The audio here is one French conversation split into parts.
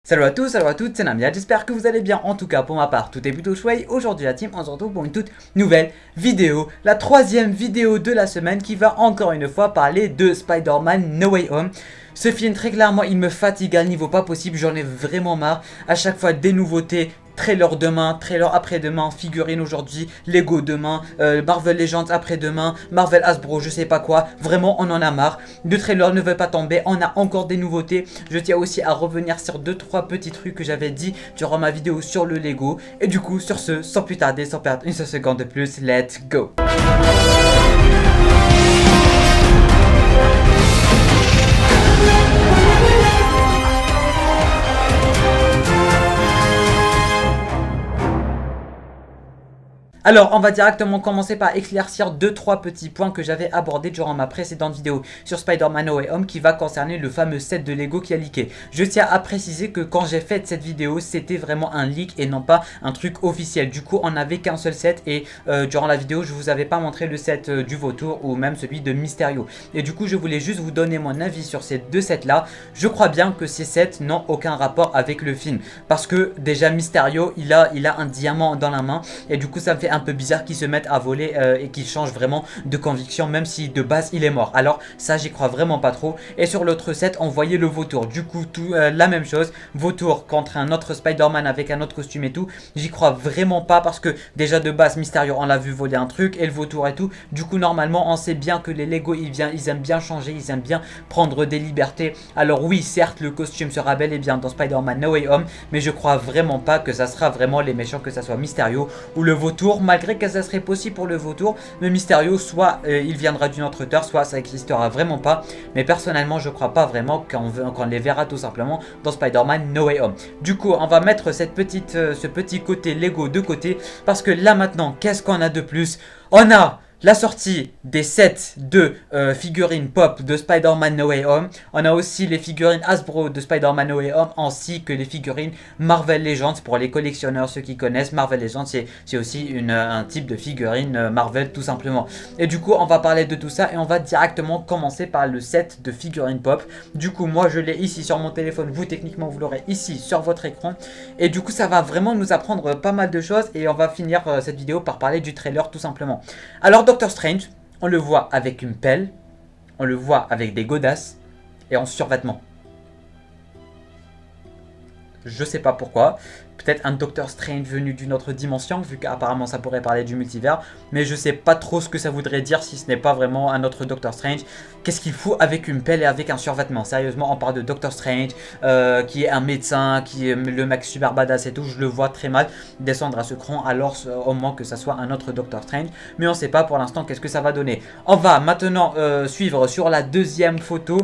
Salut à tous, salut à toutes, c'est Namia, j'espère que vous allez bien. En tout cas pour ma part, tout est plutôt chouette. Aujourd'hui la team, on se retrouve pour une toute nouvelle vidéo. La troisième vidéo de la semaine qui va encore une fois parler de Spider-Man No Way Home. Ce film très clairement il me fatigue à un niveau pas possible, j'en ai vraiment marre. À chaque fois des nouveautés. Trailer demain, trailer après-demain, figurine aujourd'hui, Lego demain, Marvel Legends après-demain, Marvel Hasbro, je sais pas quoi. Vraiment, on en a marre. Le trailer ne veut pas tomber, on a encore des nouveautés. Je tiens aussi à revenir sur 2-3 petits trucs que j'avais dit durant ma vidéo sur le Lego. Et du coup, sur ce, sans plus tarder, sans perdre une seule seconde de plus, let's go! Alors, on va directement commencer par éclaircir 2-3 petits points que j'avais abordés durant ma précédente vidéo sur Spider-Man No Way Home qui va concerner le fameux set de Lego qui a leaké. Je tiens à préciser que quand j'ai fait cette vidéo, c'était vraiment un leak et non pas un truc officiel. Du coup, on n'avait qu'un seul set et durant la vidéo, je vous avais pas montré le set du Vautour ou même celui de Mysterio. Et du coup, je voulais juste vous donner mon avis sur ces deux sets là. Je crois bien que ces sets n'ont aucun rapport avec le film parce que déjà Mysterio, il a un diamant dans la main et du coup, ça me fait un peu bizarre qu'ils se mettent à voler et qu'ils changent vraiment de conviction même si de base il est mort. Alors ça j'y crois vraiment pas trop. Et sur l'autre set on voyait le Vautour. Du coup la même chose. Vautour contre un autre Spider-Man avec un autre costume et tout. J'y crois vraiment pas parce que déjà de base Mysterio on l'a vu voler un truc et le Vautour et tout. Du coup normalement on sait bien que les Lego ils aiment bien changer, ils aiment bien prendre des libertés. Alors oui certes le costume sera bel et bien dans Spider-Man No Way Home, mais je crois vraiment pas que ça sera vraiment les méchants, que ça soit Mysterio ou le Vautour. Malgré que ça serait possible pour le Vautour, le Mysterio, soit il viendra d'une autre terre, soit ça n'existera vraiment pas. Mais personnellement, je crois pas vraiment qu'on les verra tout simplement dans Spider-Man No Way Home. Du coup, on va mettre ce petit côté Lego de côté parce que là maintenant, qu'est-ce qu'on a de plus? On a la sortie des sets de figurines pop de Spider-Man No Way Home. On a aussi les figurines Hasbro de Spider-Man No Way Home ainsi que les figurines Marvel Legends pour les collectionneurs, ceux qui connaissent. Marvel Legends c'est aussi un type de figurine Marvel tout simplement. Et du coup on va parler de tout ça et on va directement commencer par le set de figurines pop. Du coup moi je l'ai ici sur mon téléphone, vous techniquement vous l'aurez ici sur votre écran. Et du coup ça va vraiment nous apprendre pas mal de choses et on va finir cette vidéo par parler du trailer tout simplement. Alors Doctor Strange, on le voit avec une pelle, on le voit avec des godasses et en survêtement. Je sais pas pourquoi. Peut-être un Doctor Strange venu d'une autre dimension, vu qu'apparemment ça pourrait parler du multivers. Mais je sais pas trop ce que ça voudrait dire si ce n'est pas vraiment un autre Doctor Strange. Qu'est-ce qu'il fout avec une pelle et avec un survêtement? Sérieusement, on parle de Doctor Strange, qui est un médecin, qui est le mec super badass et tout. Je le vois très mal descendre à ce cran, alors au moins que ça soit un autre Doctor Strange. Mais on sait pas pour l'instant qu'est-ce que ça va donner. On va maintenant suivre sur la deuxième photo,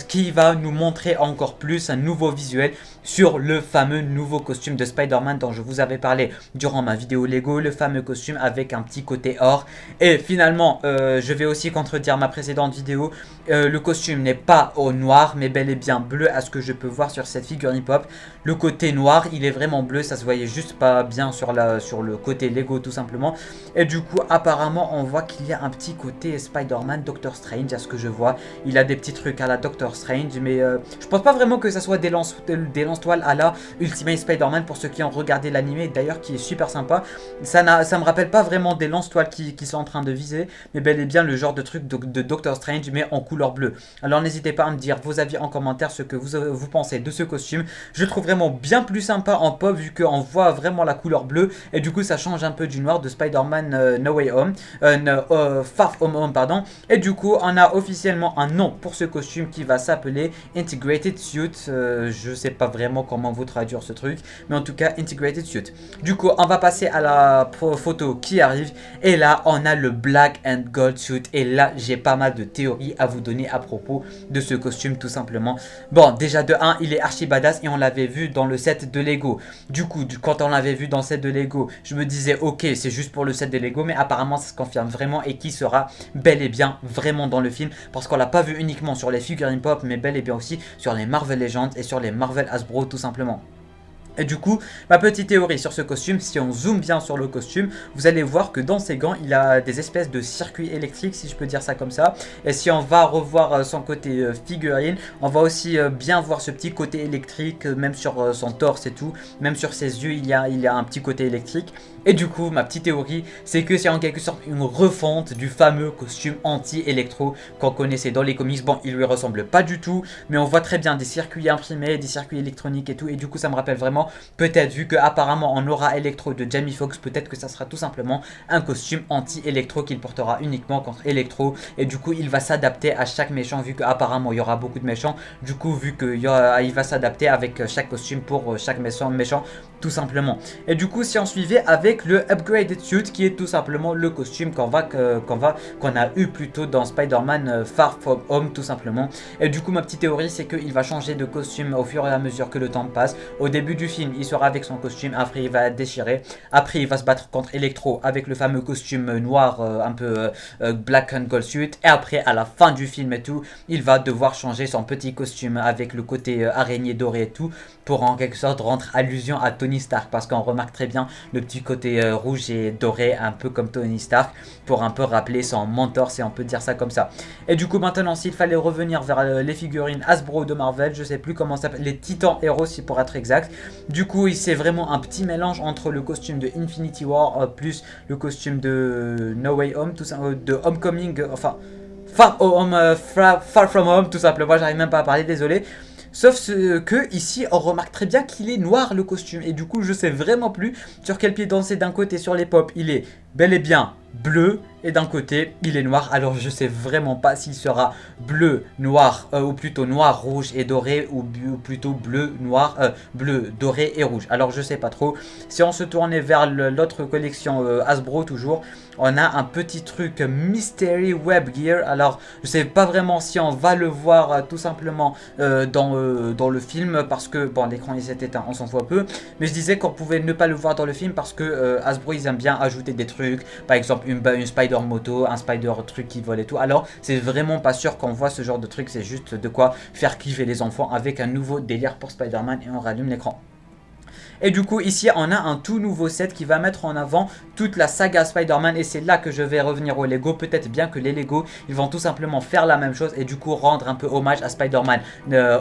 qui va nous montrer encore plus un nouveau visuel sur le fameux nouveau costume de Spider-Man dont je vous avais parlé durant ma vidéo Lego, le fameux costume avec un petit côté or. Et finalement, je vais aussi contredire ma précédente vidéo, le costume n'est pas au noir mais bel et bien bleu à ce que je peux voir sur cette figurine pop. Le côté noir, il est vraiment bleu, ça se voyait juste pas bien sur le côté Lego tout simplement. Et du coup, apparemment, on voit qu'il y a un petit côté Spider-Man, Doctor Strange à ce que je vois. Il a des petits trucs à la Doctor Strange, mais je pense pas vraiment que ça soit des lance-toiles à la Ultimate Spider-Man pour ceux qui ont regardé l'anime, d'ailleurs qui est super sympa. Ça me rappelle pas vraiment des lance-toiles qui sont en train de viser, mais bel et bien le genre de truc de Doctor Strange mais en couleur bleue. Alors n'hésitez pas à me dire vos avis en commentaire, ce que vous pensez de ce costume. Je le trouve vraiment bien plus sympa en pop vu qu'on voit vraiment la couleur bleue et du coup ça change un peu du noir de Spider-Man No Way Home, Far From Home pardon. Et du coup on a officiellement un nom pour ce costume qui va s'appeler Integrated Suit. Je sais pas vraiment comment vous traduire ce truc, mais en tout cas Integrated Suit. Du coup on va passer à la photo qui arrive et là on a le Black and Gold Suit et là j'ai pas mal de théories à vous donner à propos de ce costume tout simplement. Bon déjà de 1 il est archi badass et on l'avait vu dans le set de Lego. Du coup quand on l'avait vu dans le set de Lego je me disais ok c'est juste pour le set de Lego, mais apparemment ça se confirme vraiment et qui sera bel et bien vraiment dans le film parce qu'on l'a pas vu uniquement sur les figurines pop mais bel et bien aussi sur les Marvel Legends et sur les Marvel Hasbro tout simplement. Et du coup, ma petite théorie sur ce costume, si on zoome bien sur le costume, vous allez voir que dans ses gants, il a des espèces de circuits électriques, si je peux dire ça comme ça. Et si on va revoir son côté figurine, on va aussi bien voir ce petit côté électrique, même sur son torse et tout. Même sur ses yeux, il y a un petit côté électrique. Et du coup, ma petite théorie, c'est que c'est en quelque sorte une refonte du fameux costume anti-électro qu'on connaissait dans les comics. Bon, il lui ressemble pas du tout, mais on voit très bien des circuits imprimés, des circuits électroniques et tout. Et du coup, ça me rappelle vraiment, peut-être vu qu'apparemment on aura Electro de Jamie Foxx, peut-être que ça sera tout simplement un costume anti-électro qu'il portera uniquement contre Electro. Et du coup, il va s'adapter à chaque méchant, vu qu'apparemment il y aura beaucoup de méchants. Du coup, vu qu'il va s'adapter avec chaque costume pour chaque méchant, tout simplement. Et du coup, si on suivait avec le Upgraded Suit, qui est tout simplement le costume qu'on a eu plus tôt dans Spider-Man Far From Home, tout simplement. Et du coup, ma petite théorie, c'est qu'il va changer de costume au fur et à mesure que le temps passe. Au début du film, il sera avec son costume, après il va déchirer, après il va se battre contre Electro avec le fameux costume noir, un peu black and gold suit, et après à la fin du film et tout, il va devoir changer son petit costume avec le côté araignée dorée et tout, pour en quelque sorte rendre allusion à Tony Stark, parce qu'on remarque très bien le petit côté rouge et doré, un peu comme Tony Stark, pour un peu rappeler son mentor, si on peut dire ça comme ça. Et du coup, maintenant, s'il fallait revenir vers les figurines Hasbro de Marvel, je sais plus comment ça s'appelle, les Titans Heroes, si pour être exact. Du coup, c'est vraiment un petit mélange entre le costume de Infinity War plus le costume de No Way Home, tout ça, de Homecoming, enfin Far From Home, tout simplement. J'arrive même pas à parler, désolé. Sauf que ici on remarque très bien qu'il est noir le costume. Et du coup je sais vraiment plus sur quel pied danser. D'un côté sur les pop il est bel et bien bleu, et d'un côté il est noir. Alors je sais vraiment pas s'il sera bleu, noir, ou plutôt noir, rouge et doré, ou plutôt bleu, noir, bleu, doré et rouge. Alors je sais pas trop. Si on se tournait vers l'autre collection Hasbro toujours, on a un petit truc Mystery Web Gear. Alors je sais pas vraiment si on va le voir tout simplement dans le film, parce que bon, l'écran il s'est éteint, on s'en fout un peu. Mais je disais qu'on pouvait ne pas le voir dans le film parce que Hasbro ils aiment bien ajouter des trucs, par exemple une spider moto, un spider truc qui vole et tout. Alors c'est vraiment pas sûr qu'on voit ce genre de truc, c'est juste de quoi faire kiffer les enfants avec un nouveau délire pour Spider-Man. Et on rallume l'écran. Et du coup ici on a un tout nouveau set qui va mettre en avant toute la saga Spider-Man. Et c'est là que je vais revenir aux Lego. Peut-être bien que les Lego ils vont tout simplement faire la même chose et du coup rendre un peu hommage à Spider-Man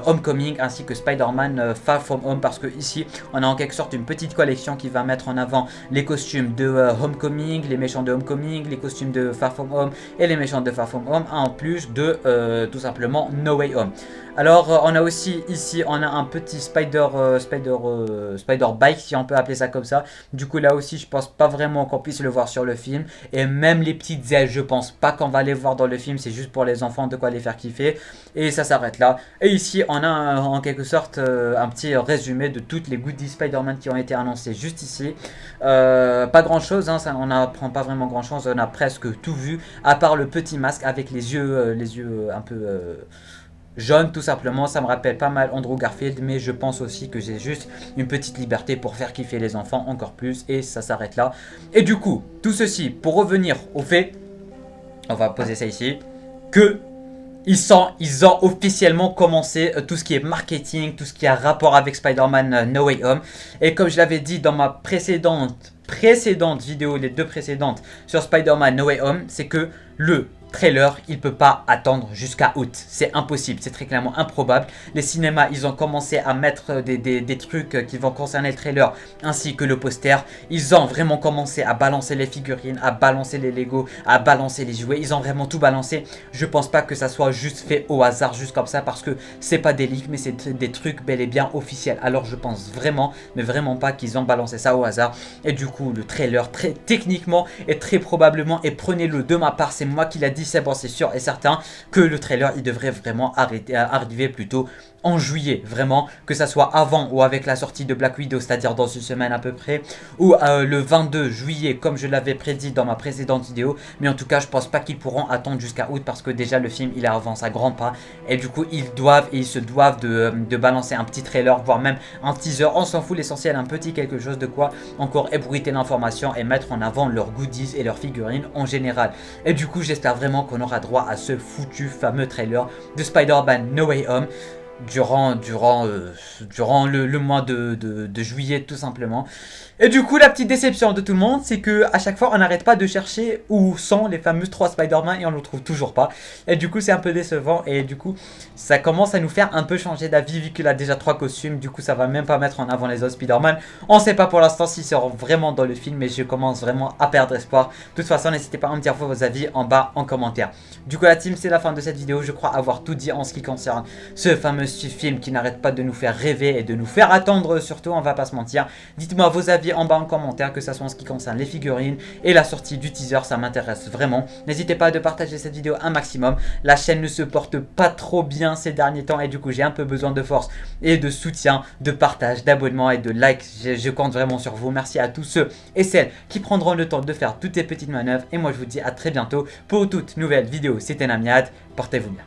Homecoming ainsi que Spider-Man Far From Home, parce que ici on a en quelque sorte une petite collection qui va mettre en avant les costumes de Homecoming, les méchants de Homecoming, les costumes de Far From Home et les méchants de Far From Home, en plus de tout simplement No Way Home. Alors on a aussi ici on a un petit spider bike, si on peut appeler ça comme ça. Du coup là aussi je pense pas vraiment qu'on puisse le voir sur le film. Et même les petites ailes je pense pas qu'on va les voir dans le film. C'est juste pour les enfants, de quoi les faire kiffer. Et ça s'arrête là. Et ici on a en quelque sorte un petit résumé de toutes les goodies Spider-Man qui ont été annoncées juste ici. Pas grand chose hein, on n'apprend pas vraiment grand chose. On a presque tout vu à part le petit masque avec les yeux un peu jaune, tout simplement. Ça me rappelle pas mal Andrew Garfield, mais je pense aussi que j'ai juste une petite liberté pour faire kiffer les enfants encore plus, et ça s'arrête là. Et du coup, tout ceci pour revenir au fait, on va poser ça ici, que ils ont officiellement commencé tout ce qui est marketing, tout ce qui a rapport avec Spider-Man No Way Home. Et comme je l'avais dit dans ma précédente vidéo, les deux précédentes sur Spider-Man No Way Home, c'est que le trailer, il peut pas attendre jusqu'à août. C'est impossible, c'est très clairement improbable. Les cinémas, ils ont commencé à mettre des trucs qui vont concerner le trailer ainsi que le poster. Ils ont vraiment commencé à balancer les figurines, à balancer les Lego, à balancer les jouets. Ils ont vraiment tout balancé. Je pense pas que ça soit juste fait au hasard, juste comme ça, parce que c'est pas des leaks, mais c'est des trucs bel et bien officiels. Alors je pense vraiment, mais vraiment pas qu'ils ont balancé ça au hasard. Et du coup, le trailer, très techniquement et très probablement, et prenez-le de ma part, c'est moi qui l'a dit, c'est bon, c'est sûr et certain que le trailer il devrait vraiment arriver plutôt en juillet, vraiment, que ça soit avant ou avec la sortie de Black Widow, c'est-à-dire dans une semaine à peu près, ou le 22 juillet comme je l'avais prédit dans ma précédente vidéo. Mais en tout cas je pense pas qu'ils pourront attendre jusqu'à août, parce que déjà le film il avance à grands pas, et du coup ils se doivent de balancer un petit trailer, voire même un teaser, on s'en fout, l'essentiel un petit quelque chose de quoi encore ébruiter l'information et mettre en avant leurs goodies et leurs figurines en général. Et du coup j'espère vraiment qu'on aura droit à ce foutu fameux trailer de Spider-Man No Way Home. durant le mois de juillet tout simplement. Et du coup la petite déception de tout le monde, c'est que à chaque fois on n'arrête pas de chercher où sont les fameux 3 Spider-Man et on ne le trouve toujours pas. Et du coup c'est un peu décevant et du coup ça commence à nous faire un peu changer d'avis vu qu'il a déjà 3 costumes. Du coup ça va même pas mettre en avant les autres Spider-Man. On sait pas pour l'instant s'ils seront vraiment dans le film, mais je commence vraiment à perdre espoir. De toute façon n'hésitez pas à me dire vos avis en bas en commentaire. Du coup la team, c'est la fin de cette vidéo. Je crois avoir tout dit en ce qui concerne ce fameux film qui n'arrête pas de nous faire rêver et de nous faire attendre surtout, on va pas se mentir. Dites-moi vos avis en bas en commentaire, que ça soit en ce qui concerne les figurines et la sortie du teaser, ça m'intéresse vraiment. N'hésitez pas à partager cette vidéo un maximum. La chaîne ne se porte pas trop bien ces derniers temps et du coup j'ai un peu besoin de force et de soutien, de partage, d'abonnement et de like. Je compte vraiment sur vous. Merci à tous ceux et celles qui prendront le temps de faire toutes ces petites manœuvres et moi je vous dis à très bientôt pour toute nouvelle vidéo. C'était Namiad, portez-vous bien.